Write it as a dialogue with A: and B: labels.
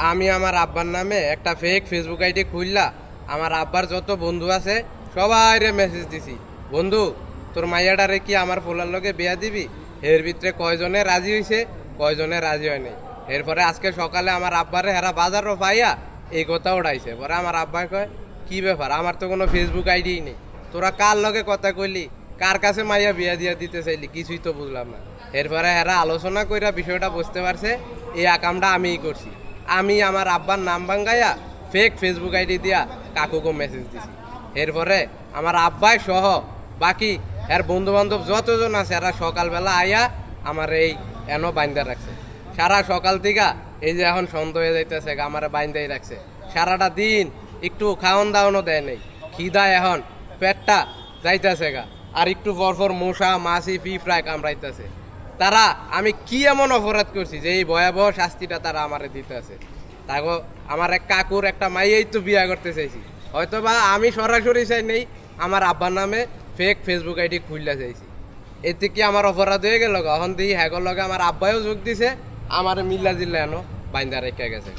A: আমি আমার আব্বার নামে একটা ফেক ফেসবুক আইডি খুললা আমার আব্বার যত বন্ধু আছে সবাইরে মেসেজ দিছি, বন্ধু তোর মাইয়াটারে কি আমার পোলার লগে বিয়া দিবি? এর ভিতরে কয়জনে রাজি হইছে, কয়জনে রাজি হয় নাই। এরপরে আজকে সকালে আমার আব্বারে হেরা বাজারও পাইয়া এই কথা উড়াইছে। পরে আমার আব্বাই কয়, কি ব্যাপার, আমার তো কোনো ফেসবুক আইডি নেই, তোরা কার লগে কথা কইলি, কার কাছে মাইয়া বিয়া দিয়া দিতে চাইলি, কিছুই তো বুঝলাম না। এরপরে হেরা আলোচনা কইরা বিষয়টা বুঝতে পারছে এই আকামটা আমিই করছি। আমি আমার আব্বার নাম ভাঙ্গাইয়া ফেক ফেসবুক আইডি দিয়া কাকুকে মেসেজ দিছি। এরপরে আমার আব্বাই সহ বাকি এর বন্ধু বান্ধব যতজন আছে এরা সকালবেলা আইয়া আমার এই এনো বাইন্দা রাখছে। সারা সকাল থেকে এই যে এখন সন্ধ্যা হয়ে যাইতেছে আমার বাইন্দাই রাখছে। সারাটা দিন একটু খাওয়ান দাওয়ানো দেয় নেই, খিদায় এখন পেটটা যাইতেছে গা। আর একটু পরপর মশা মাছি পিঁপড়ায় কামড়াইতেছে। তারা আমি কি এমন অপরাধ করছি যে এই ভয়াবহ শাস্তিটা তারা আমারে দিতে আছে? তাকে আমার এক কাকুর একটা মাইয়াই তো বিয়া করতে চাইছি, হয়তো বা আমি সরাসরি চাই নেই, আমার আব্বার নামে ফেক ফেসবুক আইডি খুললা চাইছি। এতে কি আমার অপরাধ হয়ে গেল? এখন দেখি হ্যাগর লগে আমার আব্বাইও যোগ দিছে, আমার মিল্লা জিল্লা এনো বাইন্দা রেখে গেছে।